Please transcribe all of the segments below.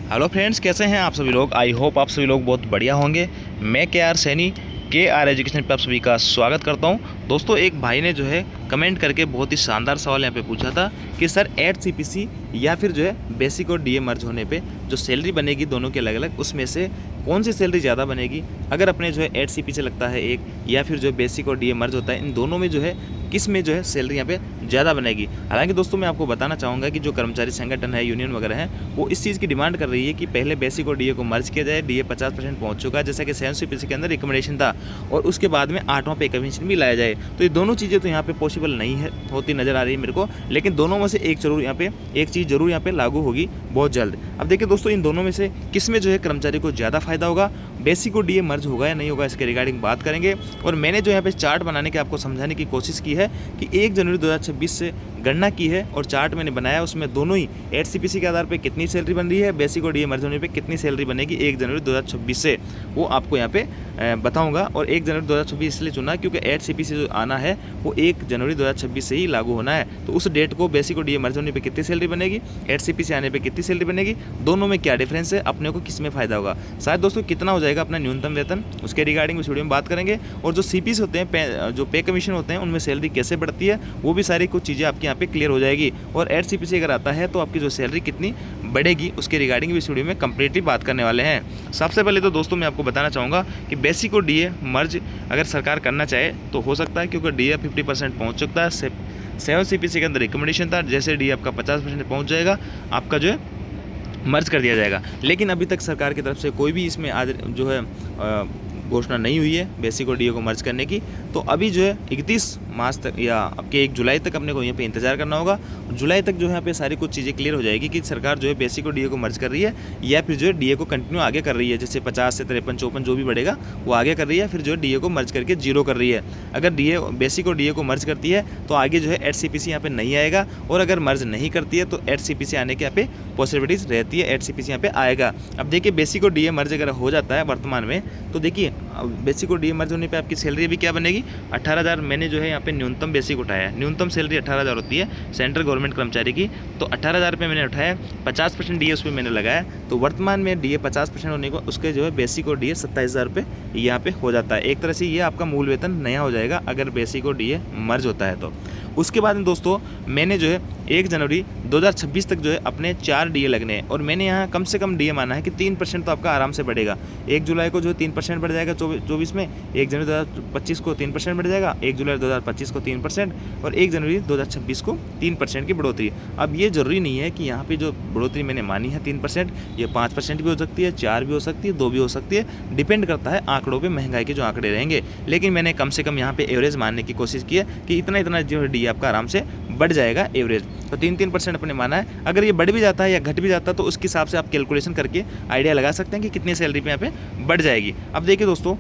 Hello friends, कैसे हैं आप सभी लोग। आई होप आप सभी लोग बहुत बढ़िया होंगे। मैं के आर सैनी के आर एजुकेशन पे आप सभी का स्वागत करता हूं। दोस्तों, एक भाई ने जो है कमेंट करके बहुत ही शानदार सवाल यहाँ पे पूछा था कि सर 8 CPC या फिर जो है बेसिक और डीए मर्ज होने पे जो सैलरी बनेगी दोनों के अलग अलग, उसमें से कौन सी सैलरी ज़्यादा बनेगी अगर अपने जो है 8 CPC लगता है एक, या फिर जो है बेसिक और डीए मर्ज होता है, इन दोनों में जो है किस में जो है सैलरी यहाँ पे ज़्यादा बनेगी। हालांकि दोस्तों, मैं आपको बताना चाहूँगा कि जो कर्मचारी संगठन है, यूनियन वगैरह है, वो इस चीज़ की डिमांड कर रही है कि पहले बेसिक और डीए को मर्ज किया जाए। डीए 50% पहुँच चुका है, जैसा कि 7 CPC के अंदर रिकमेंडेशन था, और उसके बाद में 8वां पे कमीशन भी लाया जाए। तो ये दोनों चीज़ें तो यहाँ पे पॉसिबल नहीं है, होती नज़र आ रही है मेरे को, लेकिन दोनों में से एक चीज़ जरूर यहाँ पे लागू होगी बहुत जल्द। अब देखिए दोस्तों, इन दोनों में से किस में जो है कर्मचारी को ज़्यादा फायदा होगा, बेसिक और डीए मर्ज होगा या नहीं होगा, इसके रिगार्डिंग बात करेंगे। और मैंने जो यहाँ पे चार्ट बनाने के आपको समझाने की कोशिश की है कि 1 जनवरी 2026 से गणना की है, और चार्ट मैंने बनाया, उसमें दोनों ही 8 CPC के आधार पे कितनी सैलरी बन रही है, बेसिक और डीए मर्ज होने पे कितनी सैलरी बनेगी 1 जनवरी 2026 से, वो आपको यहाँ पे बताऊंगा। और 1 जनवरी 2026 इसलिए चुना क्योंकि 8 CPC जो आना है वो 1 जनवरी 2026 से ही लागू होना है। तो उस डेट को बेसिक और डीए मर्ज होने पे कितनी सैलरी बनेगी, 8 CPC आने पे कितनी सैलरी बनेगी, दोनों में क्या डिफरेंस है, अपने को किस में फ़ायदा होगा, शायद दोस्तों कितना हो जाएगा अपना न्यूनतम वेतन, उसके रिगार्डिंग इस वीडियो में बात करेंगे। और जो CPs होते हैं, जो पे कमीशन होते हैं, उनमें सैलरी कैसे बढ़ती है, वो भी सारी कुछ चीज़ें आपके यहाँ पे क्लियर हो जाएगी। और 8 CPC अगर आता है तो आपकी जो सैलरी कितनी बढ़ेगी, उसके रिगार्डिंग भी इस वीडियो में कंप्लीटली बात करने वाले हैं। सबसे पहले तो दोस्तों मैं आपको बताना चाहूँगा कि बेसिक और डीए मर्ज अगर सरकार करना चाहे तो हो सकता है, क्योंकि डीए 50% पहुँच चुका है। 7 CPC के अंदर रिकमेंडेशन था, जैसे डीए आपका 50% पहुँच जाएगा, आपका जो है मर्ज कर दिया जाएगा। लेकिन अभी तक सरकार की तरफ से कोई भी इसमें आज जो है घोषणा नहीं हुई है बेसिक और डीए को मर्ज करने की। तो अभी जो है 31 मार्च तक या आपके 1 जुलाई तक अपने को यहाँ पे इंतजार करना होगा। जुलाई तक जो है यहाँ पे सारी कुछ चीज़ें क्लियर हो जाएगी कि सरकार जो है बेसिक और डीए को मर्ज कर रही है, या फिर जो है डीए को कंटिन्यू आगे कर रही है, जैसे 50 से 53 54 जो भी बढ़ेगा वो आगे कर रही है, फिर जो है डीए को मर्ज करके 0 कर रही है। अगर डीए बेसिक और डीए को मर्ज करती है तो आगे जो है 8 CPC यहाँ पे नहीं आएगा, और अगर मर्ज नहीं करती है तो 8 CPC आने के यहाँ पे पॉसिबिलिटीज़ रहती है, 8 CPC यहाँ पे आएगा। अब देखिए, बेसिक और डीए मर्ज अगर हो जाता है वर्तमान में, तो देखिए बेसिक और डीए मर्ज होने पे आपकी सैलरी भी क्या बनेगी, 18,000। मैंने जो है यहाँ पे न्यूनतम बेसिक उठाया है, न्यूनतम सैलरी 18,000 होती है सेंट्रल गवर्नमेंट कर्मचारी की, तो 18,000 रुपये मैंने उठाया, 50% डीए उस पर मैंने लगाया। तो वर्तमान में डीए 50% होने को उसके जो है बेसिक और डीए 27,000 रुपये यहाँ पे हो जाता है। एक तरह से ये आपका मूल वेतन नया हो जाएगा अगर बेसिक और डीए मर्ज होता है तो। उसके बाद में दोस्तों, मैंने जो है 1 जनवरी 2026 तक जो है अपने 4 डीए लगने हैं, और मैंने यहाँ कम से कम डीए माना है कि 3% तो आपका आराम से बढ़ेगा। 1 जुलाई को जो है 3% बढ़ जाएगा 24 में, 1 जनवरी 2025 को 3% बढ़ जाएगा, 1 जुलाई 2025 को 3%, और 1 जनवरी 2026 को 3% की बढ़ोतरी। अब ये ज़रूरी नहीं है कि यहाँ पे जो बढ़ोतरी मैंने मानी है 3%, ये 5% भी हो सकती है, 4 भी हो सकती है, 2 भी हो सकती है, डिपेंड करता है आंकड़ों पे, महंगाई के जो आंकड़े रहेंगे। लेकिन मैंने कम से कम यहाँ पे एवरेज मानने की कोशिश की है कि इतना जो है डीए आपका आराम से बढ़ जाएगा एवरेज। तो 3% अपने माना है। अगर ये बढ़ भी जाता है या घट भी जाता है तो उसके हिसाब से आप कैलकुलेशन करके आइडिया लगा सकते हैं कि कितनी सैलरी पे यहाँ पे बढ़ जाएगी। अब देखिए दोस्तों,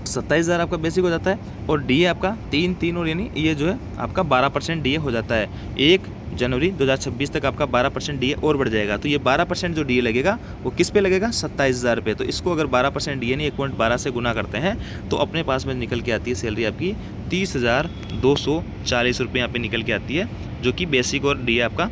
27,000 आपका बेसिक हो जाता है, और डीए आपका 3 और यानी ये जो है आपका 12% डीए हो जाता है। 1 जनवरी 2026 तक आपका 12% डीए और बढ़ जाएगा। तो ये 12% जो डीए लगेगा वो किस पे लगेगा, 27,000 रुपये। तो इसको अगर 12% डीए नहीं 1.12 से गुना करते हैं तो अपने पास में निकल के आती है सैलरी आपकी 30,240 रुपये यहाँ पे निकल के आती है, जो कि बेसिक और डीए आपका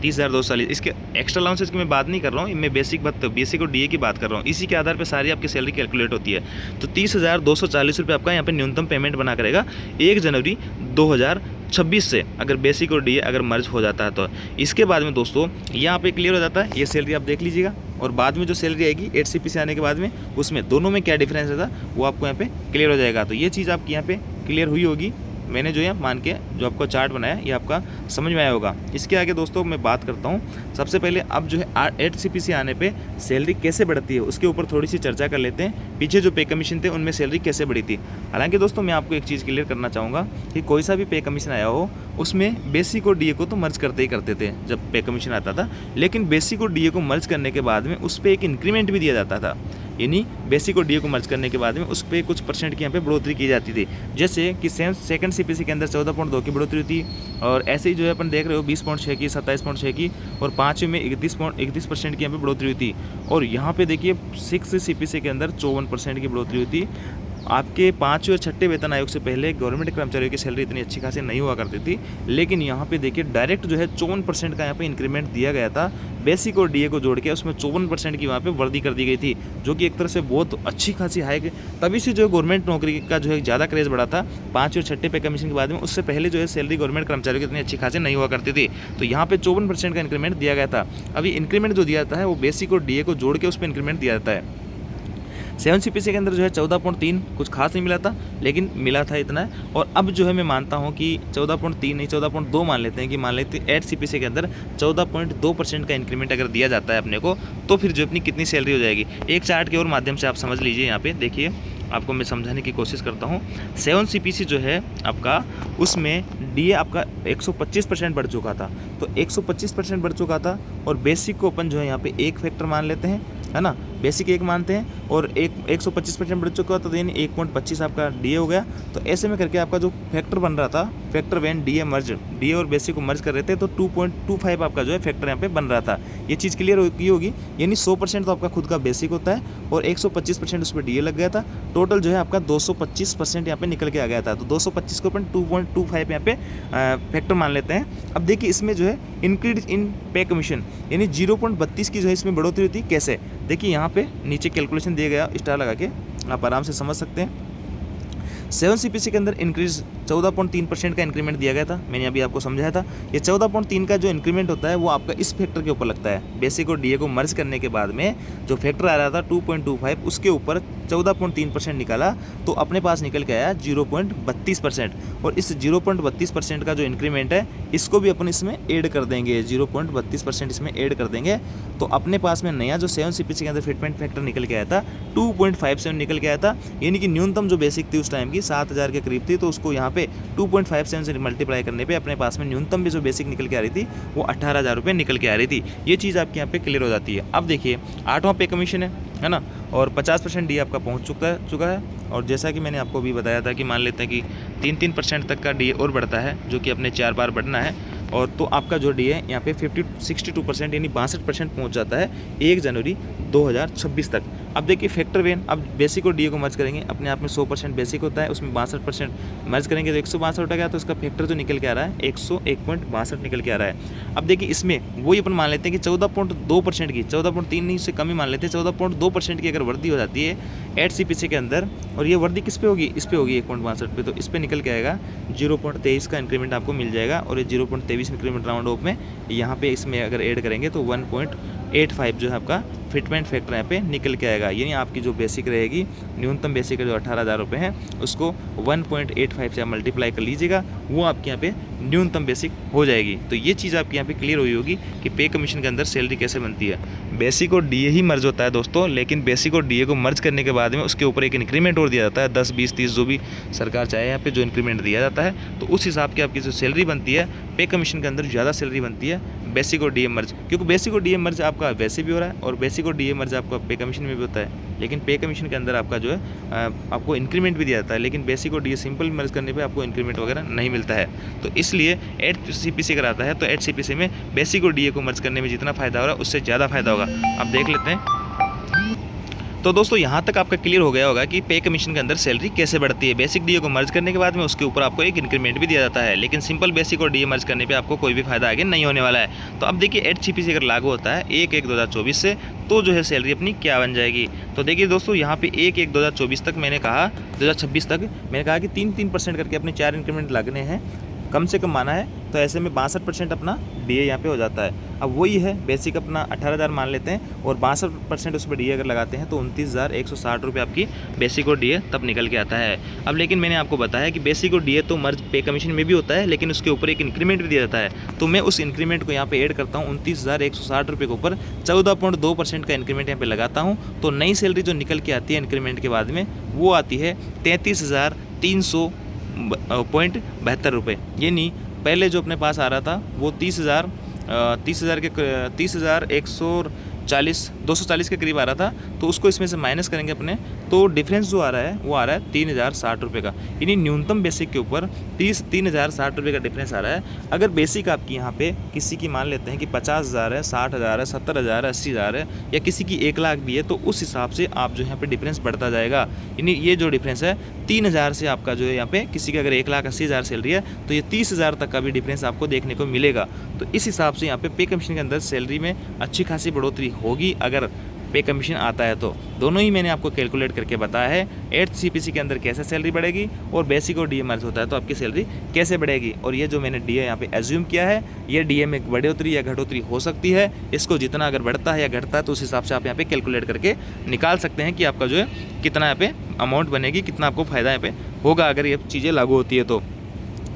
30,240। इसके एक्स्ट्रा अलाउंसेस की मैं बात नहीं कर रहा हूँ, मैं बेसिक और डीए की बात कर रहा हूँ। इसी के आधार पे सारी आपकी सैलरी कैलकुलेट होती है। तो 30,240 रुपये आपका यहाँ पे न्यूनतम पेमेंट बना करेगा 1 जनवरी 2026 से, अगर बेसिक और डीए अगर मर्ज हो जाता है तो। इसके बाद में दोस्तों यहाँ पे क्लियर हो जाता है, ये सैलरी आप देख लीजिएगा, और बाद में जो सैलरी आएगी 8 CPC आने के बाद में, उसमें दोनों में क्या डिफरेंस रहता है वो आपको यहाँ पे क्लियर हो जाएगा। तो ये चीज़ आपकी यहाँ पे क्लियर हुई होगी। मैंने जो है मान के जो आपको चार्ट बनाया ये आपका समझ में आया होगा। इसके आगे दोस्तों मैं बात करता हूँ। सबसे पहले अब जो है 8 CPC आने पे सैलरी कैसे बढ़ती है उसके ऊपर थोड़ी सी चर्चा कर लेते हैं। पीछे जो पे कमीशन थे उनमें सैलरी कैसे बढ़ी थी। हालांकि दोस्तों मैं आपको एक चीज़ क्लियर करना चाहूँगा कि कोई सा भी पे कमीशन आया हो उसमें बेसिक और डीए को तो मर्ज करते ही करते थे जब पे कमीशन आता था, लेकिन बेसिक और डीए को मर्ज करने के बाद में उस पर एक इंक्रीमेंट भी दिया जाता था। यानी बेसिक और डीए को मर्ज करने के बाद में उस पर कुछ परसेंट की यहाँ पे बढ़ोतरी की जाती थी, जैसे कि सेकंड CPC के अंदर 14.2 की बढ़ोतरी थी, और ऐसे ही जो है अपन देख रहे हो 20.6 की, 27.6 की, और 5वीं में 31% की यहाँ पे बढ़ोतरी हुई थी। और यहाँ पे देखिए 6 CPC के अंदर 54% की बढ़ोतरी हुई थी। आपके 5वें और 6ठे वेतन आयोग से पहले गवर्नमेंट कर्मचारियों की सैलरी इतनी अच्छी खासी नहीं हुआ करती थी, लेकिन यहाँ पे देखिए डायरेक्ट जो है 54% का यहाँ पे इंक्रीमेंट दिया गया था। बेसिक और डीए को जोड़ के उसमें 54% की वहाँ पे वृद्धि कर दी गई थी, जो कि एक तरह से बहुत अच्छी खासी हाइक। तभी से जो गवर्नमेंट नौकरी का जो है ज़्यादा क्रेज़ बढ़ा था 5वें और 6ठे पे कमीशन के बाद में। उससे पहले जो है सैलरी गवर्नमेंट कर्मचारियों की इतनी अच्छी खासी नहीं हुआ करती थी, तो यहाँ पे 54% का इंक्रीमेंट दिया गया था। अभी इंक्रीमेंट जो दिया जाता है वो बेसिक और डीए को जोड़ के उस पर इंक्रीमेंट दिया जाता है। 7 CPC के अंदर जो है 14.3 कुछ खास नहीं मिला था, लेकिन मिला था इतना है। और अब जो है मैं मानता हूँ कि 14.3 नहीं 14.2 मान लेते हैं कि मान लेते 8 CPC के अंदर 14.2% का इंक्रीमेंट अगर दिया जाता है अपने को, तो फिर जो अपनी कितनी सैलरी हो जाएगी एक चार्ट के और माध्यम से आप समझ लीजिए। यहाँ पे देखिए आपको मैं समझाने की कोशिश करता हूँ। 7 CPC जो है आपका, उसमें डीए आपका 125% बढ़ चुका था, तो 125% बढ़ चुका था। और बेसिक को अपन जो है यहाँ पे एक फैक्टर मान लेते हैं, है ना, बेसिक एक मानते हैं, और 125% बढ़ चुका था, तो यानी 1.25 आपका डीए हो गया। तो ऐसे में करके आपका जो फैक्टर बन रहा था, factor when DA merge, DA और बेसिक को मर्ज कर रहे थे, तो 2.25 आपका जो है फैक्टर यहाँ पे बन रहा था। ये चीज़ क्लियर होगी, यानी 100% तो आपका खुद का बेसिक होता है और 125% उस पर डीए लग गया था। टोटल जो है आपका 225% यहाँ पे निकल के आ गया था। तो 225 को अपन 2.25 यहाँ पे फैक्टर मान लेते हैं। अब देखिए इसमें जो है इंक्रीज इन पे कमीशन, यानी 0.32 की जो है इसमें बढ़ोतरी होती है। कैसे, देखिए यहाँ पे नीचे कैलकुलेशन दिया गया, स्टार लगा के आप आराम से समझ सकते हैं। 7 CPC के अंदर इंक्रीज 14.3% का इंक्रीमेंट दिया गया था, मैंने अभी आपको समझाया था। ये 14.3 का जो इंक्रीमेंट होता है वो आपका इस फैक्टर के ऊपर लगता है। बेसिक और डीए को मर्ज करने के बाद में जो फैक्टर आ रहा था 2.25, उसके ऊपर 14.3% निकाला, तो अपने पास निकल के आया 0.32%। और इस 0.32% का जो इंक्रीमेंट है, इसको भी अपन इसमें ऐड कर देंगे, 0.32% इसमें ऐड कर देंगे। तो अपने पास में नया जो 7 CPC के अंदर फिटमेंट फैक्टर निकल के आया था 2.57 निकल के आया था। यानी कि न्यूनतम जो बेसिक थी उस टाइम की 7,000 के करीब थी, तो उसको यहाँ पे 2.57 से मल्टीप्लाई करने पे अपने पास में न्यूनतम भी जो बेसिक निकल के आ रही थी वो 18,000 रुपये निकल के आ रही थी। ये चीज़ आपके यहाँ पे क्लियर हो जाती है। अब देखिए 8वां पे कमीशन है ना, और 50% डी आपका पहुँच चुका है। और जैसा कि मैंने आपको अभी बताया था कि मान लेते हैं कि 3% तक का डी और बढ़ता है, जो कि अपने 4 बार बढ़ना है, और तो आपका जो डी है यहाँ पे 62% यानी 62% पहुँच जाता है 1 जनवरी 2026 तक। अब देखिए फैक्टर वेन, अब बेसिक और डीए को मर्ज करेंगे, अपने आप में 100% बेसिक होता है, उसमें 62% मर्ज करेंगे तो 162 हो गया, तो इसका फैक्टर जो निकल के आ रहा है 101.62 निकल के आ रहा है। अब देखिए इसमें वही अपन मान लेते हैं कि 14.2% की, 14.3 नहीं से कम ही मान लेते हैं, 14.2% की अगर वृद्धि हो जाती है 8 CPC के अंदर, और ये वृद्धि किस पे होगी, इस पे होगी 1.62 पे, तो इस पे निकल के आएगा 0.23 का इंक्रीमेंट आपको मिल जाएगा। और ये 0.23 इंक्रीमेंट राउंड ऑफ में यहाँ पे इसमें अगर ऐड करेंगे तो 1.85 जो है आपका फिटमेंट फैक्टर यहाँ पे निकल के आएगा। यानी आपकी जो बेसिक रहेगी, न्यूनतम बेसिक जो 18,000 रुपये है, उसको 1.85 से मल्टीप्लाई कर लीजिएगा, वो आपके यहाँ पे न्यूनतम बेसिक हो जाएगी। तो ये चीज़ आपकी यहाँ पे क्लियर हुई होगी कि पे कमीशन के अंदर सैलरी कैसे बनती है। बेसिक और डीए ही मर्ज होता है दोस्तों, लेकिन बेसिक और डीए को मर्ज करने के बाद में उसके ऊपर एक इंक्रीमेंट और दिया जाता है, 10, 20, 30 जो भी सरकार चाहे यहाँ पे जो इंक्रीमेंट दिया जाता है, तो उस हिसाब की आपकी जो सैलरी बनती है पे कमीशन के अंदर ज़्यादा सैलरी बनती है बेसिक और डीए मर्ज, क्योंकि बेसिक और डीए मर्ज आपका वैसे भी हो रहा है और बेसिक और डीए मर्ज आपका पे कमीशन में भी होता है। लेकिन पे कमीशन के अंदर आपका जो है आपको इंक्रीमेंट भी दिया जाता है, लेकिन बेसिक और डीए सिंपल मर्ज करने पे आपको इंक्रीमेंट वगैरह नहीं मिलता है। तो इसलिए 8 CPC कराता है, तो 8 CPC में बेसिक और डीए को मर्ज करने में जितना फ़ायदा हो रहा है उससे ज़्यादा फ़ायदा होगा। आप देख लेते हैं। तो दोस्तों यहाँ तक आपका क्लियर हो गया होगा कि पे कमीशन के अंदर सैलरी कैसे बढ़ती है। बेसिक डीए को मर्ज करने के बाद में उसके ऊपर आपको एक इंक्रीमेंट भी दिया जाता है, लेकिन सिंपल बेसिक और डीए मर्ज करने पे आपको कोई भी फायदा आगे नहीं होने वाला है। तो अब देखिए 8 CPC अगर लागू होता है 1/1/2024 से, तो जो है सैलरी अपनी क्या बन जाएगी। तो देखिए दोस्तों यहाँ पे 1/1/2024 तक मैंने कहा, 2026 तक मैंने कहा कि 3% करके अपने 4 इंक्रीमेंट लगने हैं, कम से कम माना है, तो ऐसे में 62% अपना डीए यहाँ पे हो जाता है। अब वही है बेसिक अपना 18,000 मान लेते हैं और 62% उस पर डीए अगर लगाते हैं तो 29,160 रुपये आपकी बेसिक और डीए तब निकल के आता है। अब लेकिन मैंने आपको बताया कि बेसिक और डीए तो मर्ज पे कमीशन में भी होता है, लेकिन उसके ऊपर एक इंक्रीमेंट भी दिया जाता है। तो मैं उस इंक्रीमेंट को यहाँ पे ऐड करता हूँ, 29,160 रुपये के ऊपर 14.2% का इंक्रीमेंट यहाँ पे लगाता हूँ, तो नई सैलरी जो निकल के आती है इंक्रीमेंट के बाद में वो आती है 33,300.72 रुपये। यानी पहले जो अपने पास आ रहा था वो 30,140 240 के करीब आ रहा था, तो उसको इसमें से माइनस करेंगे अपने, तो डिफरेंस जो आ रहा है वो आ रहा है 3060 रुपये का। यानी न्यूनतम बेसिक के ऊपर 3060 रुपये का डिफरेंस आ रहा है। अगर बेसिक आपकी यहाँ पे किसी की मान लेते हैं कि 50,000 है, 60,000 है, 70,000 है, 80,000 है, या किसी की 1 लाख भी है, तो उस हिसाब से आप जो यहाँ पे डिफरेंस बढ़ता जाएगा। यानी ये जो डिफरेंस है 3,000 से आपका जो है यहाँ पे किसी की अगर 1,80,000 सैलरी है तो ये 30,000 तक का भी डिफरेंस आपको देखने को मिलेगा। तो इस हिसाब से यहाँ पे पे कमीशन के अंदर सैलरी में अच्छी खासी बढ़ोतरी होगी अगर पे कमीशन आता है तो। दोनों ही मैंने आपको कैलकुलेट करके बताया है 8th CPC के अंदर कैसे सैलरी बढ़ेगी और बेसिक और डीए मर्ज होता है तो आपकी सैलरी कैसे बढ़ेगी। और ये जो मैंने डीए यहाँ पे एज्यूम किया है, ये डीए में बढ़ोतरी या घटोतरी हो सकती है। इसको जितना अगर बढ़ता है या घटता है तो उस हिसाब से आप यहाँ पे कैलकुलेट करके निकाल सकते हैं कि आपका जो है कितना यहाँ पे अमाउंट बनेगी, कितना आपको फ़ायदा यहाँ पे होगा अगर ये चीज़ें लागू होती है तो।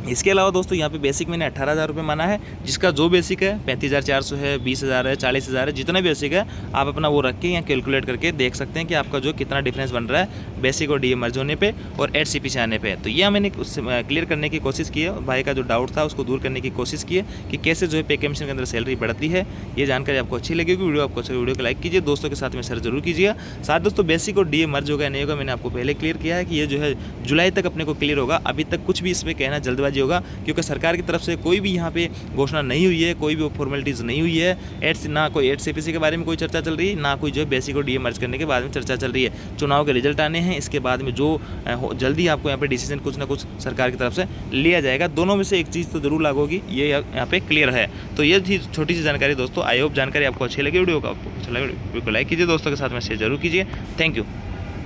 इसके अलावा दोस्तों यहाँ पे बेसिक मैंने 18,000 रुपये माना है, जिसका जो बेसिक है 35,400 है, 20,000 है, 40,000 है, जितना भी बेसिक है आप अपना वो रख के यहाँ कैलकुलेट करके देख सकते हैं कि आपका जो कितना डिफरेंस बन रहा है बेसिक और डीए मर्ज होने पे और 8 CPC आने पे। तो यह मैंने उससे क्लियर करने की कोशिश की है, भाई का जो डाउट था उसको दूर करने की कोशिश की है कि कैसे जो है पे कमीशन के अंदर सैलरी बढ़ती है। ये जानकारी आपको अच्छी लगेगी, वीडियो आपको अच्छा वीडियो को लाइक कीजिए, दोस्तों के साथ में शेयर जरूर कीजिएगा। साथ दोस्तों बेसिक और डीए मर्ज होगा नहीं होगा मैंने आपको पहले क्लियर किया है कि ये जो है जुलाई तक अपने को क्लियर होगा। अभी तक कुछ भी इसमें कहना जल्दबाजी होगा, क्योंकि सरकार की तरफ से कोई भी यहाँ पे घोषणा नहीं हुई है, कोई भी फॉर्मेलिटीज़ नहीं हुई है। ना कोई 8 CPC के बारे में कोई चर्चा चल रही है, ना कोई जो है बेसिक और डीए मर्ज करने के बाद में चर्चा चल रही है। चुनाव के रिजल्ट आने हैं, इसके बाद में जो जल्दी आपको यहाँ पे डिसीजन कुछ ना कुछ सरकार की तरफ से लिया जाएगा। दोनों में से एक चीज़ तो जरूर लागू होगी, ये यहाँ पे क्लियर है। तो ये थी छोटी सी जानकारी दोस्तों। आई होप जानकारी आपको अच्छी लगी, वीडियो को आपको अच्छा लगे वीडियो को लाइक कीजिए, दोस्तों के साथ में शेयर जरूर कीजिए। Thank you.